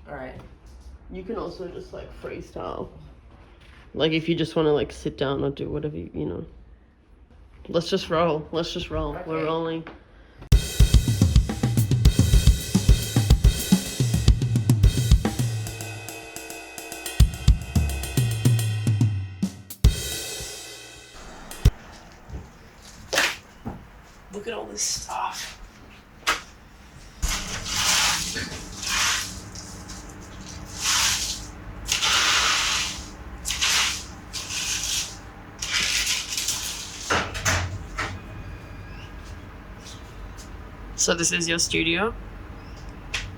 Alright. You can also just like freestyle. Like if you just want to like sit down or do whatever you know. Let's just roll. Okay. We're rolling. Look at all this stuff. So this is your studio?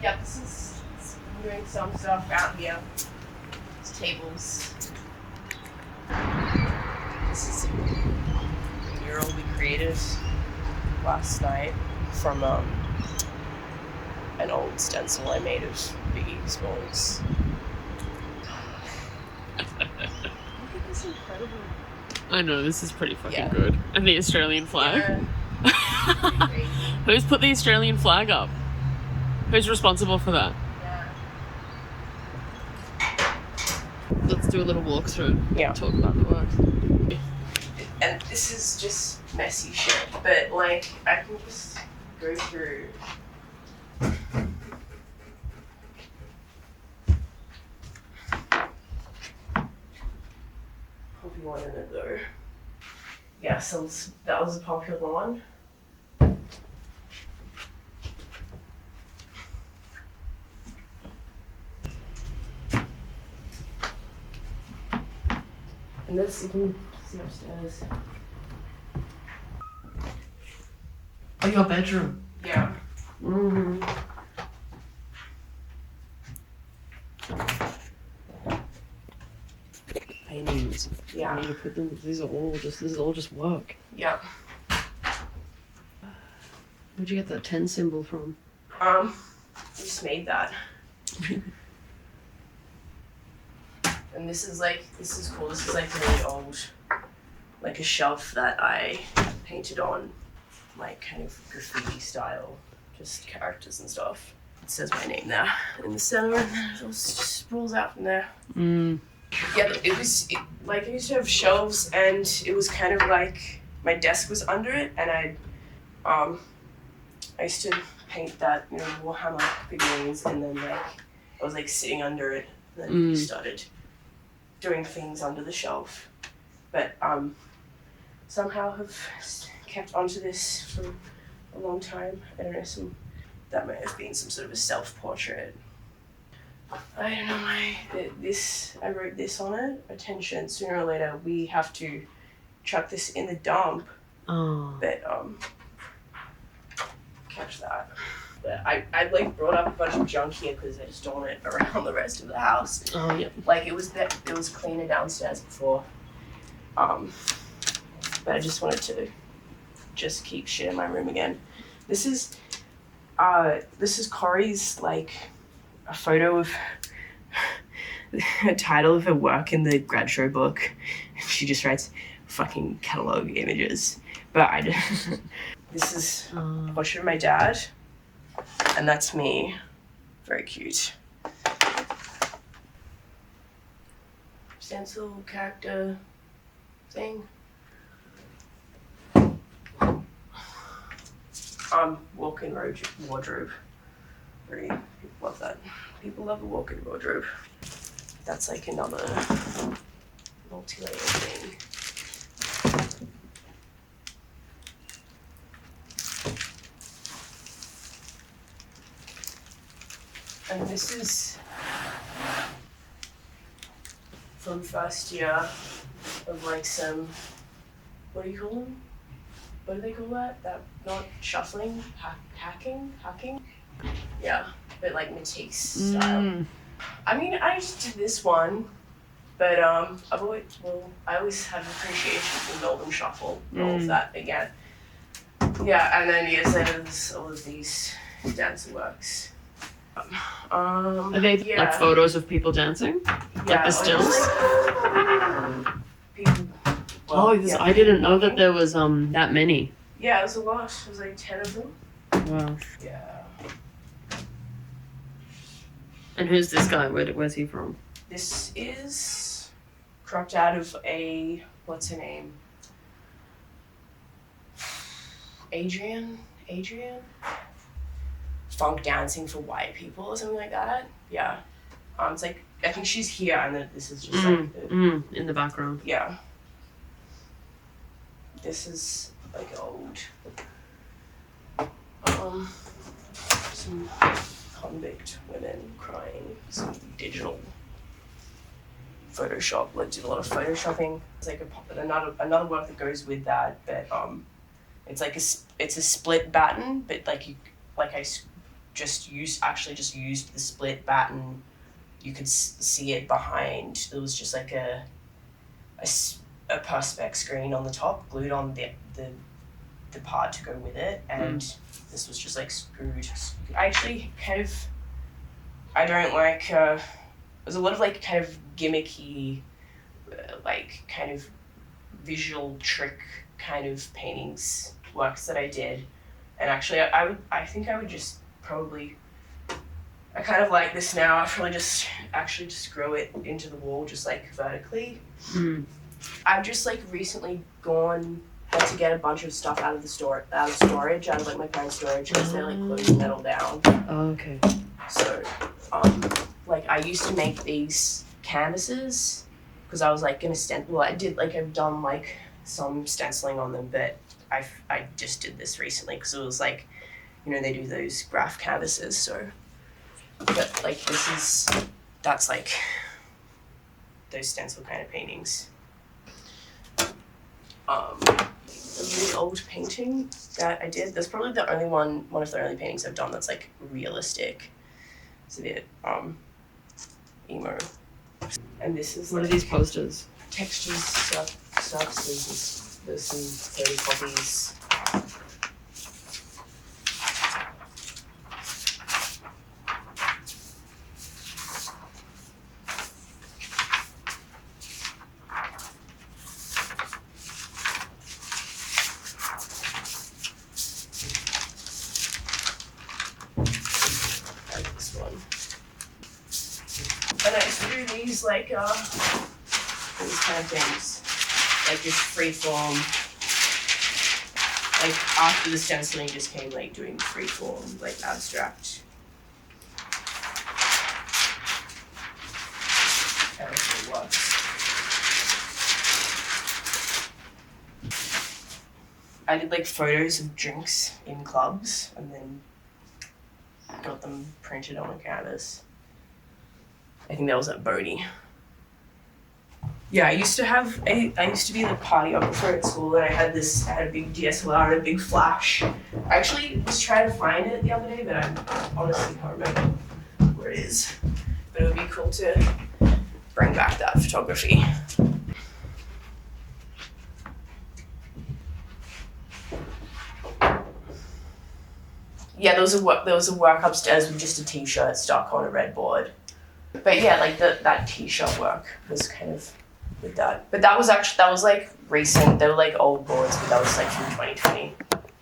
Yeah, I'm doing some stuff out here. It's tables. This is a mural we created last night from an old stencil I made of Biggie's balls. Look at this incredible. I know, this is pretty fucking good. And the Australian flag. Yeah. Who's put the Australian flag up? Who's responsible for that? Yeah. Let's do a little walkthrough. Yeah. Talk about the work. And this is just messy shit, but like I can just go through. Probably one in it though. Yeah, so that was a popular one. And this you can see upstairs. Oh, your bedroom. Yeah. Mm-hmm. Paintings. Yeah. I need to put them. This is all just work. Yeah. Where'd you get that 10 symbol from? I just made that. And this is cool. This is like really old, like a shelf that I painted on, like kind of graffiti style, just characters and stuff. It says my name there in the center, and then it just sprawls out from there. Mm. Yeah, I used to have shelves, and it was kind of like my desk was under it, and I used to paint that, you know, Warhammer figurines, and then like I was like sitting under it, and then started doing things under the shelf, but somehow have kept onto this for a long time. I don't know, that might have been some sort of a self-portrait. I don't know why I wrote this on it. Attention, sooner or later we have to chuck this in the dump. Oh. But catch that. But I like brought up a bunch of junk here because I just don't want it around the rest of the house. Oh yeah. Like it was cleaner downstairs before. But I just wanted to just keep shit in my room again. This is Corey's like a photo of a title of her work in the grad show book. She just writes fucking catalog images. But this is a portrait of my dad. And that's me. Very cute. Stencil character thing. Walk-in wardrobe. Very people love that. People love a walk-in wardrobe. That's like another multi-layer thing. And this is from first year of like some, what do you call them? What do they call that? That, not shuffling, hacking? Yeah, but like Matisse style. I mean, I just did this one, but I always had an appreciation for Melbourne shuffle, all of that again. Yeah, and then years later, there's all of these dance works. Are they like photos of people dancing? Yeah, like the stills? People. Well, I didn't know that there was that many. Yeah, it was a lot. It was like 10 of them. Wow. Yeah. And who's this guy? Where's he from? This is cropped out of a, what's her name? Adrian? Funk dancing for white people or something like that. Yeah. It's like, I think she's here and then this is just like in the background. Yeah. This is like old. Some convict women crying. Some digital Photoshop. Like did a lot of photoshopping. It's like another work that goes with that, but it's like it's a split batten, but like I just used the split batten. You could see it behind. There was just like a perspex screen on the top, glued on the part to go with it, and this was just like screwed. I actually I don't like. There's a lot of like kind of gimmicky, like kind of visual trick kind of paintings works that I did, and actually I think I would just probably. I kind of like this now. I'll probably just grow it into the wall, just like vertically. I've just like recently gone to get a bunch of stuff out of storage, out of like my parents' storage, because they're like closing that all down. Oh, okay. So, like I used to make these canvases because I was like gonna stencil. I've done like some stenciling on them, but I just did this recently because it was like, they do those graph canvases. So, but like that's like those stencil kind of paintings. A really old painting that I did. That's probably one of the only paintings I've done that's like realistic. It's a bit emo. And this is what are these posters? Textures stuff. There's some photocopies. Like these kind of things, like just free form. Like after the stenciling, just came like doing free form, like abstract. Everything works. I did like photos of drinks in clubs, and then got them printed on a canvas. I think that was at Boney. Yeah, I used to be the partyographer at school, and I had a big DSLR and a big flash. I actually was trying to find it the other day, but I honestly can't remember where it is. But it would be cool to bring back that photography. Yeah, there was a work upstairs with just a t-shirt stuck on a red board. But yeah, like that t-shirt work was kind of with that. But that was like recent. They were like old boards, but that was like from 2020.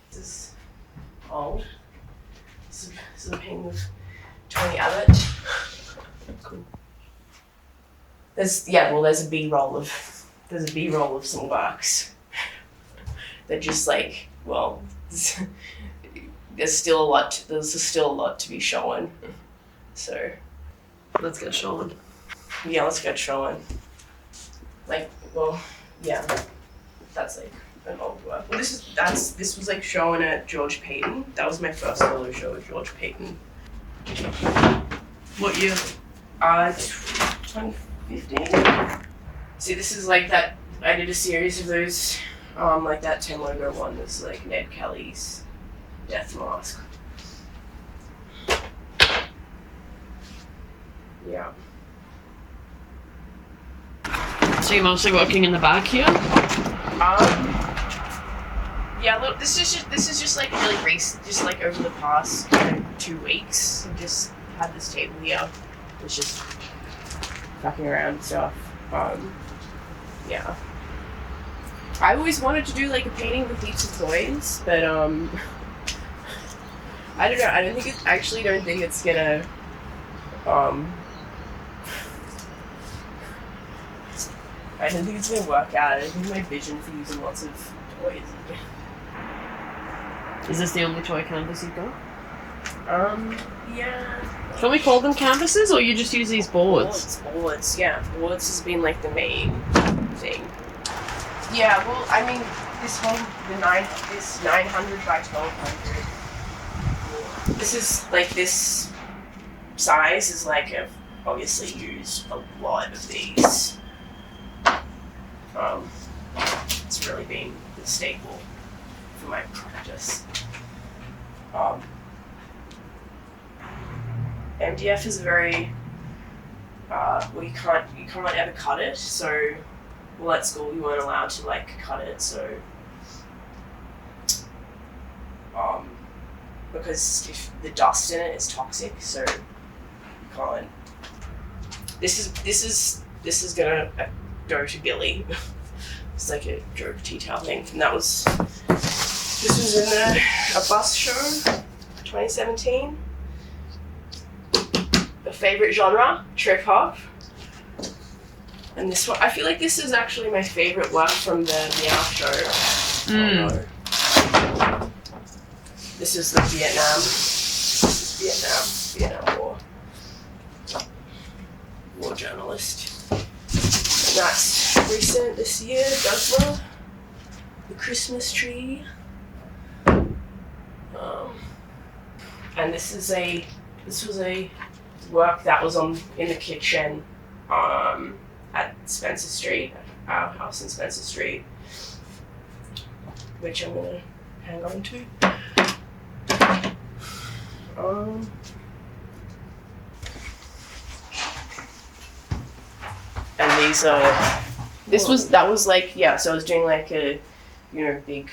This is old. This is a painting of Tony Abbott. Cool. There's a B-roll of some works that just like, well, there's still a lot to be shown. So let's get showing. Yeah, let's get showing. Like, well, yeah, that's like an old work. Well, this was like shown at George Payton. That was my first solo show at George Payton. What year? 2015. See, this is like that. I did a series of those. Like that 10 logo one. This is like Ned Kelly's Death Mask. Yeah. So you're mostly working in the back here? Yeah. Look, this is just like really recent. Just like over the past 2 weeks, I just had this table here. It's just fucking around and stuff. Yeah. I always wanted to do like a painting with heaps of toys, but I don't know. I don't think it's gonna. Um, I don't think it's gonna work out. I think my vision for using lots of toys. Is this the only toy canvas you've got? Yeah. Can we call them canvases, or you just use these boards? Boards, yeah. Boards has been like the main thing. Yeah, well, I mean, this 900 by 1200. This is like this size is like I've obviously used a lot of these. It's really been the staple for my practice. MDF is very well, you can't ever cut it, so well, at school we weren't allowed to like cut it, so because if the dust in it is toxic, so you can't. This is gonna go to Billy. It's like a joke tea towel thing, and this was in a bus show, 2017. A favorite genre, trip hop. And this one, I feel like this is actually my favorite work from the Meow show. Oh no. This is the Vietnam War journalist. And that's recent this year, Douglas, the Christmas tree. And this was a work that was in the kitchen at Spencer Street, our house in Spencer Street, which I'm gonna hang on to. And these that was like, yeah, so I was doing like a, big,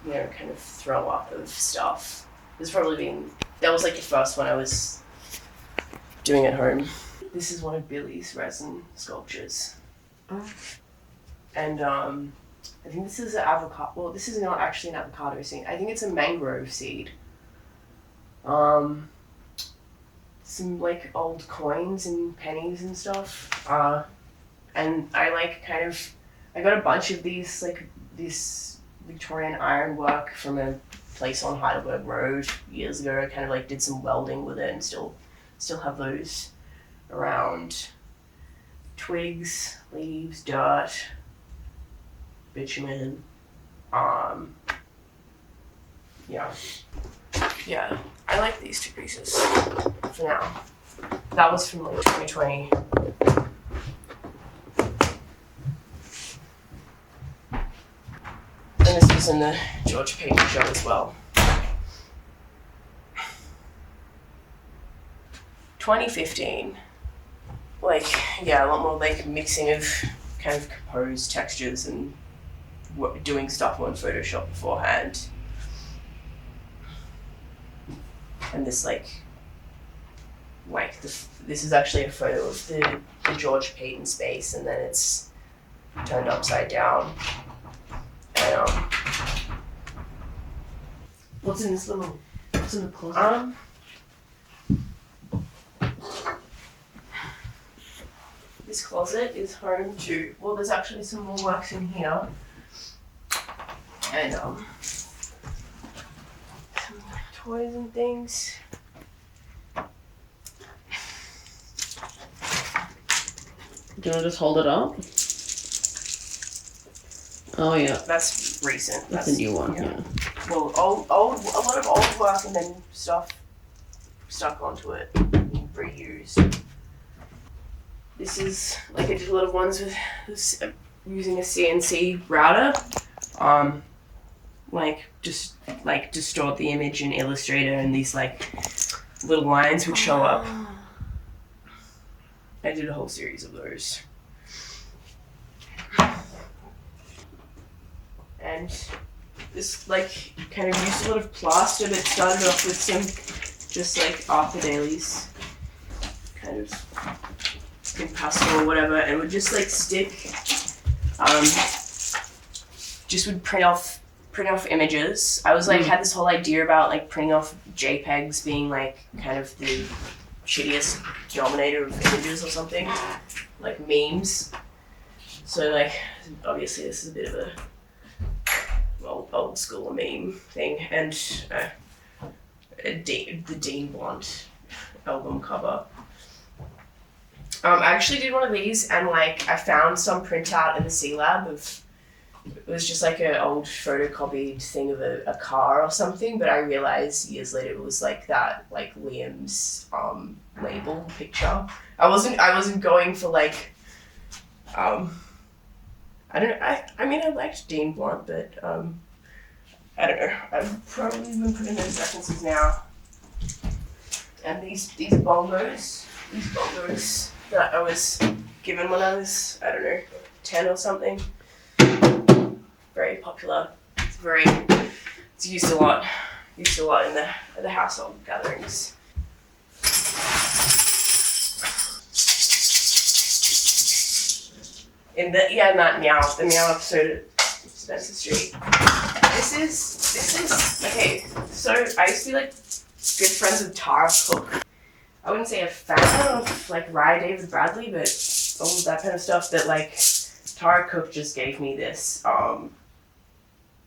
kind of throw up of stuff. That was like the first one I was doing at home. This is one of Billy's resin sculptures. Oh. And I think this is an avocado. Well, this is not actually an avocado seed. I think it's a mangrove seed. Some like old coins and pennies and stuff. And I got a bunch of these, like this Victorian ironwork from a place on Heidelberg Road years ago. I kind of like did some welding with it and still have those around. Twigs, leaves, dirt, bitumen. Yeah, I like these two pieces for now. That was from like 2020. And this was in the George Payton show as well. 2015. Like, yeah, a lot more like mixing of kind of composed textures and doing stuff on Photoshop beforehand. And this this is actually a photo of the George Payton space, and then it's turned upside down. And what's in the closet? This closet is home to, well, there's actually some more works in here. And some toys and things. Do you want to just hold it up? Oh yeah. That's recent. That's a new one, yeah. Well, a lot of old work and then stuff stuck onto it, reused. This is, like, I did a lot of ones with using a CNC router. Just distort the image in Illustrator, and these like little lines would show up. I did a whole series of those. And this like kind of used a lot of plaster, but started off with some just like Arthur Daly's kind of in pastel or whatever, and would just like stick, just would print off images. I was like, had this whole idea about like printing off JPEGs being like kind of the shittiest denominator of images or something, like memes. So like, obviously this is a bit of a old school meme thing, and the Dean Blunt album cover. I actually did one of these, and like I found some printout in the C Lab of. It was just like an old photocopied thing of a car or something, but I realized years later it was like that, like Liam's label picture. I wasn't going for like I don't know. I mean I liked Dean Blunt, but I don't know. I've probably been putting those references now. And these bongos that I was given when I was, I don't know, 10 or something. Very popular. It's used a lot in the household gatherings. In that meow episode of Spencer Street. This is okay. So I used to be like good friends with Tara Cook. I wouldn't say a fan of like Rye David Bradley, but all that kind of stuff. That like Tara Cook just gave me this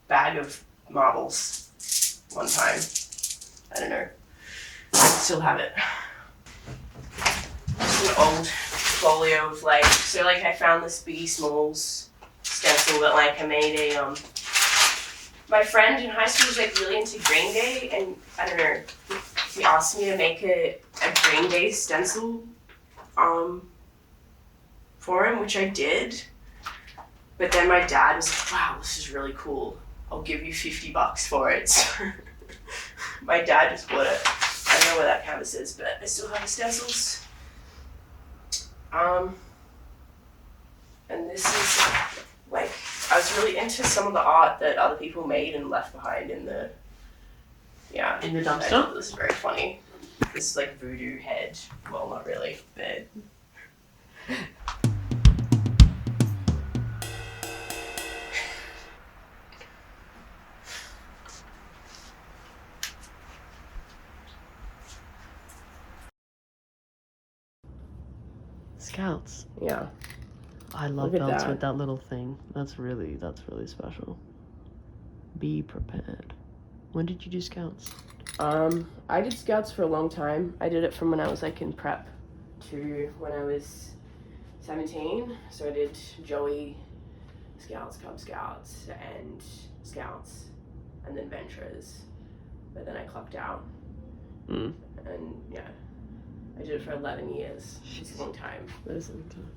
bag of marbles one time. I don't know. I still have it. It's an old folio of like, so like I found this Biggie Smalls stencil that like I made a my friend in high school was like really into Green Day, and I don't know, he asked me to make a Green Day stencil for him, which I did. But then my dad was like, wow, this is really cool. I'll give you $50 for it. So my dad just bought it. I don't know where that canvas is, but I still have the stencils. And this is like, I was really into some of the art that other people made and left behind in the dumpster. I thought this is very funny. This is like voodoo head. Well, not really, but Scouts. yeah. I love Look at belts that. with that little thing. That's really special. Be prepared. When did you do Scouts? I did Scouts for a long time. I did it from when I was like in prep to when I was 17. So I did Joey, Scouts, Cub Scouts, and Scouts, and then Ventures. But then I clocked out. And yeah, I did it for 11 years. It's a long time. That is a long time.